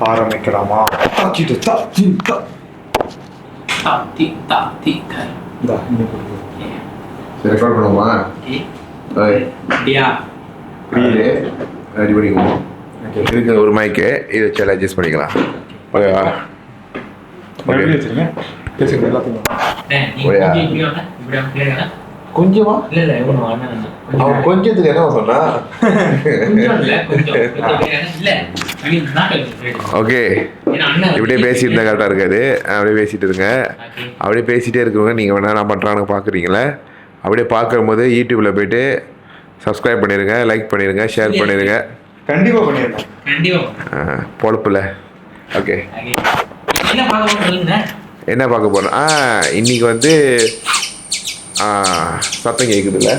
ஆரம்பிக்கலாமா? ரெக்கார்ட் பண்ணுவோமா? ரெடி பண்ணிக்குவோம். இதுக்கு ஒரு மைக்கு இதை வச்சு அட்ஜஸ்ட் பண்ணிக்கலாம். ஓகேவா? கொஞ்சமா அவன் கொஞ்சத்துக்கு என்ன சொன்னா? ஓகே, இப்படியே பேசிட்டு இருந்தா கரெக்டாக இருக்காது. அப்படியே பேசிட்டு இருங்க. அப்படியே பேசிட்டே இருக்கவங்க நீங்கள் வேணா நான் பண்ணுறான்னு பார்க்குறீங்களே, அப்படியே பார்க்கும்போது யூடியூப்ல போயிட்டு சப்ஸ்கிரைப் பண்ணிடுங்க, லைக் பண்ணிடுங்க, ஷேர் பண்ணிடுங்க. கண்டிப்பாக பண்ணிடுங்க. பொழப்புல. ஓகே, என்ன பார்க்க போகிறோம்? இன்னைக்கு வந்து சத்தம் கேட்குதுல்ல,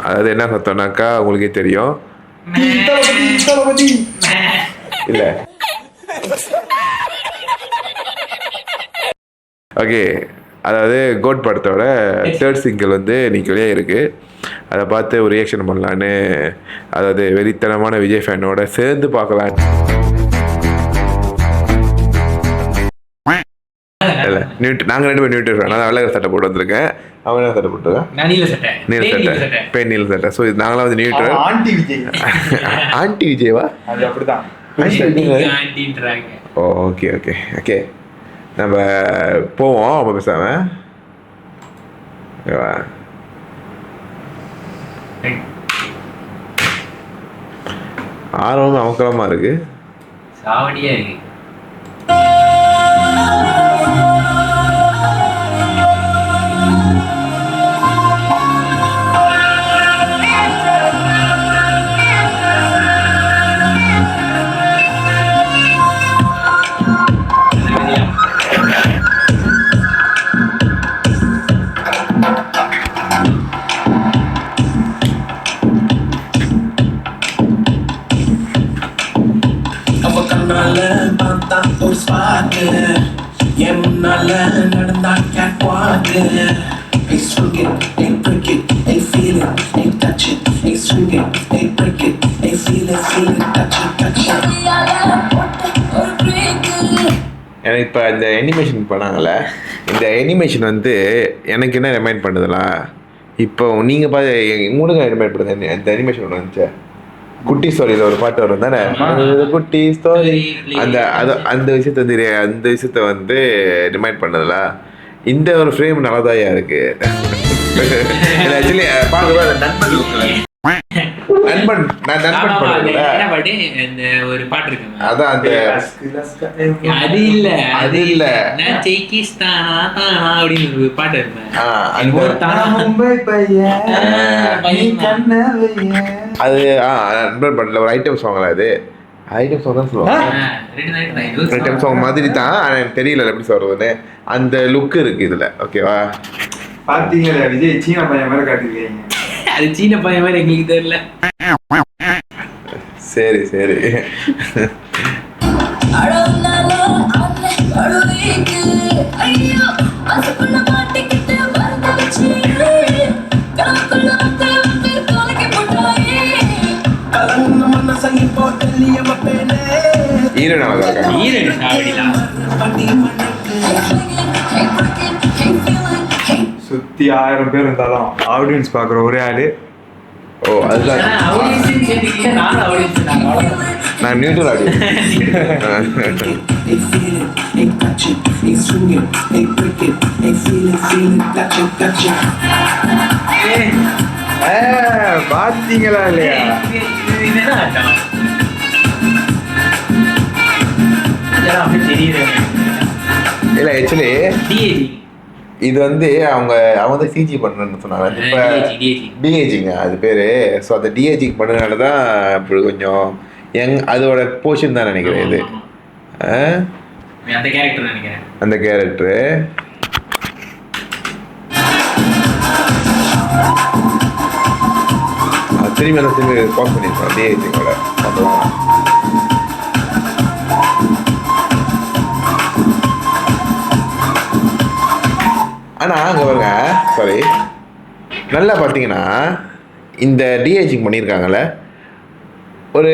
அதாவது என்ன சத்தம்னாக்கா உங்களுக்கே தெரியும் இல்லை? ஓகே, அதாவது கோட் படத்தோட 3rd சிங்கிள் வந்து இன்னைக்கு வெளியே இருக்குது. அதை பார்த்து ஒரு ரியாக்ஷன் பண்ணலான்னு, அதாவது வெறித்தனமான விஜய் ஃபேனோட சேர்ந்து பார்க்கலாம். இல்லை, நாங்கள் 2 பேரும் நியூட்ரல் ஃபேன். நான் வெள்ளை சட்டை போட்டு வந்திருக்கேன். அவன் என்ன சட்டை போட்டுருக்கேன்? நீல சட்டை. ஸோ இது நாங்களாம் வந்து நியூட்ரல். ஆண்டி விஜயவா? அது அப்படிதான். ஓகே ஓகே ஓகே, நம்ம போவோம். நம்ம பேசாம ஆர்வம் அமக்கலமா இருக்கு, சாவடியா இருக்கு. எனக்கு இப்போ இந்த அனிமேஷன் பண்ணாங்கல்ல, இந்த அனிமேஷன் வந்து எனக்கு என்ன ரிமைண்ட் பண்ணுதுங்களா, இப்போ நீங்கள் உங்களுக்கு ரிமைண்ட் பண்ணுது இந்த அனிமேஷன் ஒன்று வந்துச்சு. குட்டி ஸ்டோரியில் ஒரு பாட்டு வரும் தானே, குட்டி ஸ்டோரி. அந்த விஷயத்த வந்து ரிமைண்ட் பண்ணதுல இந்த ஒரு ஃப்ரேம் நல்லதாயா இருக்கு. ஆக்சுவலி பார்க்கும்போது நண்பன் ஒரு பாட்டு இருக்கு, அதான் அந்த அது இல்ல அப்படின்னு ஒரு பாட்டு இருக்கு. அது நண்பன் பாட்டுல ஒரு ஐட்டம் சாங்ல, அது ஐட்டம் சாங் தான் சொல்லுவாங்க. ஐட்டம் சாங் மாதிரி தான், எனக்கு தெரியல எப்படி சொல்றதுன்னு. அந்த லுக் இருக்கு இதுல. ஓகேவா? பாத்தீங்களா விஜய் சீன பையன் மாதிரி காட்டிருக்கீங்க. அது சீன பையன் மாதிரி எங்களுக்கு தெரியல. சரி சரி. ஹீரோயின் அழகா இருக்கா? ஹீரோயின் சாவடிலாம். சுத்தி 1000 பேர் இருந்தாலும் ஆடியன்ஸ் பாக்குற ஒரே ஆளு. ஓ, அதுதான் நான் நியூட்ரல் ஆடியன்ஸ். பாத்தீங்களா இல்லையா? இல்லை, ஆக்சுவலி இது வந்து அவங்க வந்து சிஜி பண்ணணும்னு சொன்னாங்க. இப்போ டிஏஜிங்க அது பேர். ஸோ அந்த டிஏஜிங் பண்ணதுனால தான் இப்படி கொஞ்சம் அதோட போர்ஷன் தான் நினைக்கிறேன் இது. அந்த கேரக்டரு திரும்பி பாஸ் பண்ணியிருக்கோம் டிஏஜிங்கோட. ஆனால் அங்கே பாருங்க, சாரி, நல்லா பார்த்தீங்கன்னா இந்த டிஏஜிங் பண்ணியிருக்காங்கல்ல, ஒரு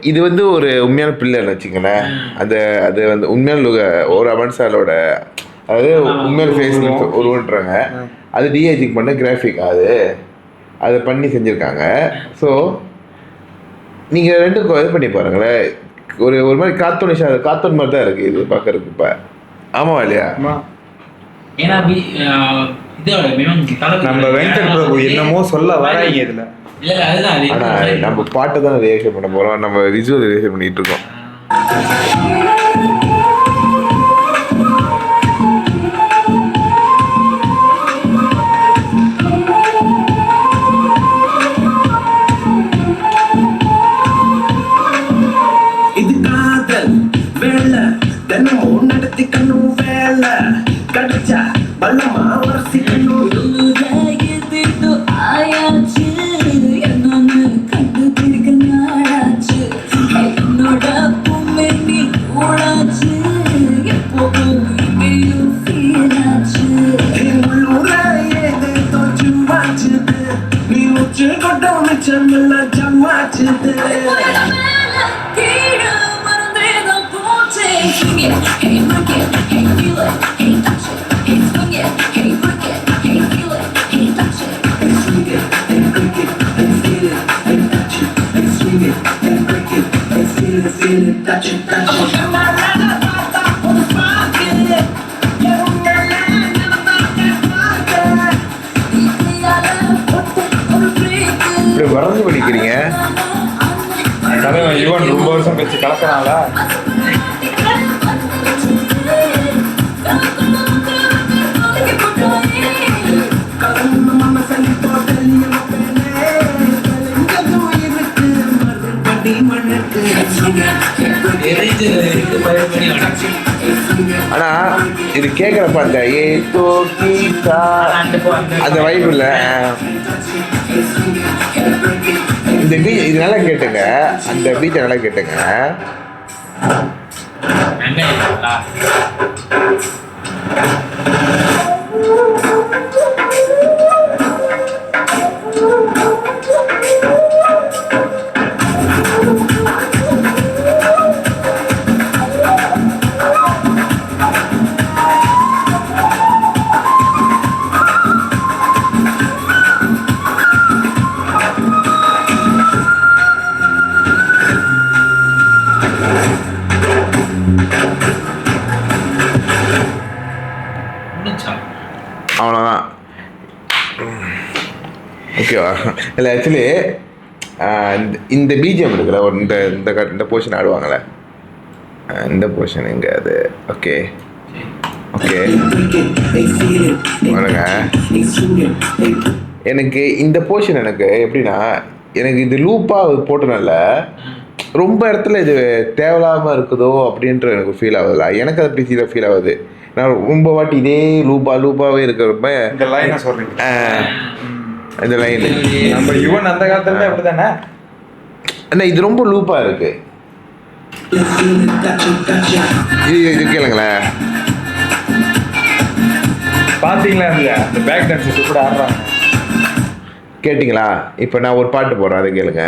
இது வந்து ஒரு உண்மையான பிள்ளைன்னு வச்சுங்களேன். அது அது வந்து உண்மையான ஒரு அமன்சாலோட அதாவது உண்மையான ஃபேஸ் உருவன்றாங்க. அது டிஏஜிக் பண்ண கிராஃபிக் அது பண்ணி செஞ்சுருக்காங்க. ஸோ நீங்கள் ரெண்டும் இது பண்ணி பாருங்களேன். ஒரு மாதிரி கார்ட்டூன் மாதிரி தான் இருக்குது இது பார்க்கறதுக்கு. இப்போ ஆமாவா இல்லையா? ஏன்னா நம்ம வெங்கட் பிரபு என்னமோ சொல்ல வராங்க இதுல. ஆனால் நம்ம பாட்டை தான் ரியாக்ஷன் பண்ண போகிறோம். நம்ம விஜுவல் ரியாக்ஷன் பண்ணிட்டு இருக்கோம். இது காதல் வேலை தினமும் நடத்திக்கணும் வேலை கிடைச்சா பலமா வரிசைக்கணும். ஆயாச்சு என்னன்னு கண்டுபிடிக்க நாளாச்சு என்னோட பொம்மை நீ கூடாச்சு எப்போதும் இங்கேயும் ஃபீலாச்சு உள்ளூர ஏது தோச்சு வாச்சுது நீ உச்சு கொட்டம் மிச்சம் எல்லாம் ஜம்மாச்சுது. கீழே மறந்தேதான் போச்சே Hey, look it, hey, feel it, hey, touch it, hey, swing it, hey, break it, hey, feel it, hey, touch it. Swing it and break it and feel it and touch it and swing it and break it and feel it, touch it, touch it. இப்படி வறந்து படிக்கிறீங்க. தலைவன் யுவன் ரொம்ப வருஷம் கழிச்சு கலக்கனால ஆனா இது கேட்குறப்ப அந்த அந்த வைப் இல்லை. இந்த பீச் இது நல்லா கேட்டுங்க. அந்த பீச்சை நல்லா கேட்டுங்க. அவ்வளோதான். ஓகேவா? இல்லை ஆக்சுவலி இந்த பிஜிஎம் இருக்குல்ல ஒரு இந்த போர்ஷன் ஆடுவாங்கள்ல இந்த போர்ஷன் எங்கே அது? ஓகே ஓகே பாருங்க. எனக்கு இந்த போர்ஷன் எனக்கு எப்படின்னா எனக்கு இது லூப்பாக போட்டனால ரொம்ப இடத்துல இது தேவையில்லாமல் இருக்குதோ அப்படின்ற எனக்கு ஃபீல் ஆகுதுல்ல. எனக்கு அது அப்படி ஃபீல் ஆகுது. நான் ரொம்ப வாட்டி இதே லூப்பாகவே இருக்கிறப்ப இந்த லைனை சொல்றீங்க. இந்த லைன் நம்ம யுவன் அந்த காலத்துல அப்படிதானே. அண்ணா இது ரொம்ப லூப்பாக இருக்கு. இது கேளுங்களேன். பாத்தீங்களா இல்லையா இந்த பேக் டான்ஸ் கூட ஆடுறாங்க. கேட்டிங்களா? இப்போ நான் ஒரு பாட்டு போடுறேன், அதை கேளுங்க.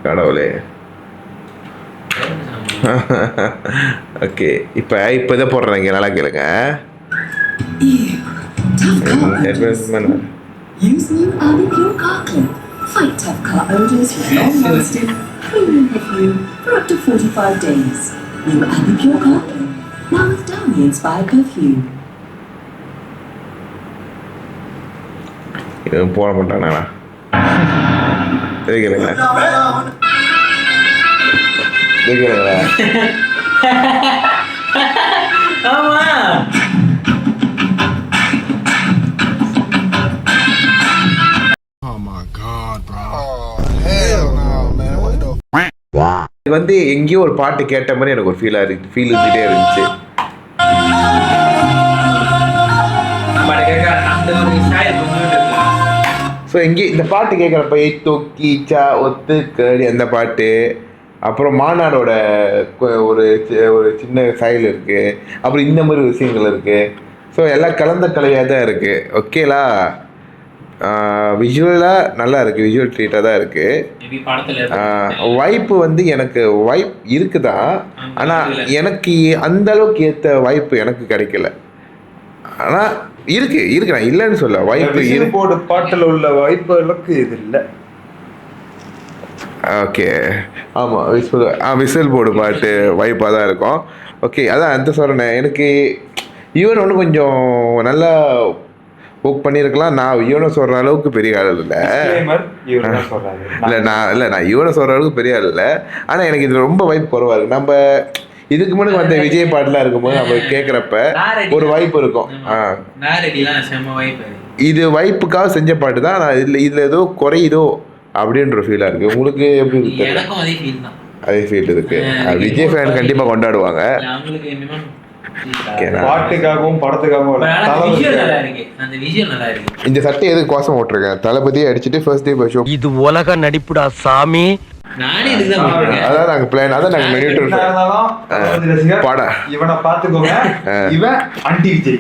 கடவுளே. ஓகே இப்போ இதை போடுறேன், இங்கே நல்லா கேளுங்க. Use new Abby Pure Car Clean. Fight tough car odors with long-lasting premium perfume for up to 45 days. New Abby Pure Car Clean. Now with Downy-inspired perfume. இது போட மாட்டானா? இது கேளுங்க. இது கேளுங்களா? ஆமா இது வந்து எங்கேயோ ஒரு பாட்டு கேட்ட மாதிரி எனக்கு ஒரு ஃபீல் இருந்துகிட்டே இருந்துச்சு. ஸோ எங்கே இந்த பாட்டு கேட்குறப்ப தொக்கிச்சா ஒத்து கடி அந்த பாட்டு, அப்புறம் மாநாடோட ஒரு சின்ன சாயல் இருக்குது. அப்புறம் இந்த மாதிரி விஷயங்கள் இருக்குது. ஸோ எல்லாம் கலந்த கலையாக தான் இருக்குது. ஓகேலா, விஷுவலாக நல்லா இருக்குது, விஷுவல் ட்ரீட்டாக தான் இருக்குது. மேபி படத்துல வாய்ப்பு வந்து எனக்கு வாய்ப்பு இருக்குதான், ஆனால் எனக்கு அந்த அளவுக்கு ஏற்ற வாய்ப்பு எனக்கு கிடைக்கல. ஆனால் இருக்கு நான் இல்லைன்னு சொல்ல, வாய்ப்பு விசில் போர்டு பாட்டில் உள்ள வாய்ப்பு அளவுக்கு இது இல்லை. ஓகே, ஆமாம், விசில் போர்டு பாட்டு வாய்ப்பாக தான் இருக்கும். ஓகே, அதான் அந்த சொல்கிறேன். எனக்கு ஈவன் ஒன்று கொஞ்சம் நல்லா புக் பண்ணியிருக்கலாம். நான் ஈவனை சொல்கிற அளவுக்கு பெரிய ஆள் இல்லை. நான் ஈவனை சொல்கிற அளவுக்கு பெரிய ஆள் இல்லை. ஆனால் எனக்கு இது ரொம்ப வாய்ப்பு குறவாக இருக்குது. நம்ம இதுக்கு முன்னாடி வந்த விஜய் பாட்டுலாம் இருக்கும்போது நம்ம கேட்குறப்ப ஒரு வாய்ப்பு இருக்கும். இது வாய்ப்புக்காக செஞ்ச பாட்டு தான். நான் இதில் ஏதோ குறையுதோ அப்படின்ற ஃபீலாக இருக்குது. உங்களுக்கு எப்படி இருக்கு? அதே ஃபீல் இருக்கு. விஜய் ஃபேன் கண்டிப்பாக கொண்டாடுவாங்க. பாட்டுக்காகவும் படத்துக்காகவும் இந்த சட்டை எதுக்கு கோசம் ஓட்டிருக்கேன்? தளபதியை அடிச்சுட்டு ஃபர்ஸ்ட் டே ஷோ. இது உலக நடிப்புடா சாமி. அதான் நாங்க பிளான், அதான் நாங்க மெனியூட்டர் பாடா. இவனை பாத்துக்கோங்க, இவன் ஆன்டி விஜய்.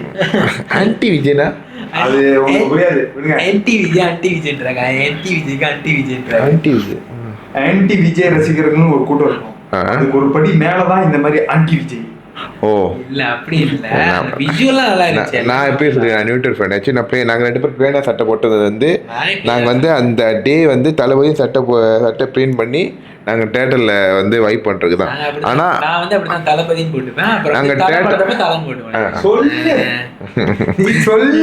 ஆன்டி விஜய்னா அது உங்களுக்கு புரியாது. ஆன்டி விஜய் ரசிகர்கள்னு ஒரு கூட்டம் இருக்கும். அதுக்கு ஒரு படி மேலதான் இந்த மாதிரி ஆன்டி விஜய். ஓ இல்ல அப்படி இல்ல, விஜுவலா நல்லா இருந்துச்சு. நான் எப்படி சொல்றேன், நான் நியூட்ரல் ஃபேன் ஆச்சு. நாங்கள் 2 பேரும் பிளேனா சட்டை போட்டது வந்து நாங்கள் வந்து அந்த டே வந்து தளபதி சட்டை பிரிண்ட் பண்ணி நாங்கள் தேட்டரில் வந்து வைப் பண்ணுறது தான். ஆனால் நான் வந்து அப்படி தான் தளபதின்னு போட்டுப்பேன். அப்புறம் நாங்கள் தேட்டர் தளம் போட்டுவேன்.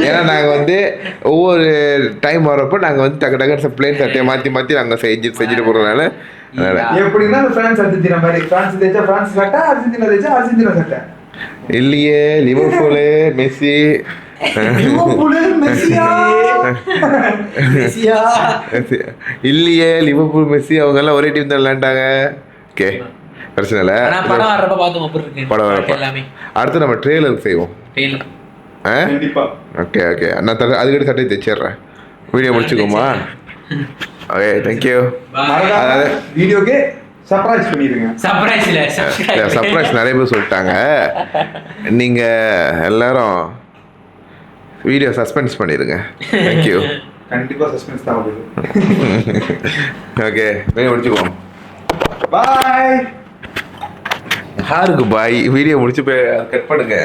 ஏன்னா நாங்கள் வந்து ஒவ்வொரு டைம் வரப்போ நாங்கள் வந்து டக்கு பிளேன் சட்டையை மாற்றி நாங்கள் செஞ்சுட்டு போகிறதுனால எப்படின்னா பிரான்ஸ் அர்ஜென்டினா மாதிரி, பிரான்ஸ் தேய்ச்சா பிரான்ஸ் சட்டை, அர்ஜென்டினா தேய்ச்சா அர்ஜென்டினா சட்டை. இல்லையே, லிவர்பூலு மெஸ்ஸி இல்லையே, லிவர்பூல் மெஸ்ஸி அவங்க எல்லாம் ஒரே டீம் தான் விளையாண்டாங்க. ஓகே, பிரச்சனை இல்லை. படம் வரப்ப அடுத்து நம்ம ட்ரெய்லருக்கு செய்வோம். ஓகே ஓகே, நான் அதுக்கிட்ட சட்டை தைச்சிடுறேன். வீடியோ முடிச்சுக்கோமா? Okay, thank you. வீடியோக்கு சர்ப்ரைஸ் பண்ணிடுங்க. சர்ப்ரைஸ் நிறைய பேர் சொல்லிட்டாங்க. நீங்கள் எல்லாரும் வீடியோ சஸ்பென்ஸ் பண்ணிடுங்க. தேங்க்யூ. கண்டிப்பாக சஸ்பென்ஸ் தான். ஓகே, வீடியோ முடிச்சுக்குவோம். பாய். யாருக்கு பாய்? வீடியோ முடிச்சு போய் கட் பண்ணுங்க.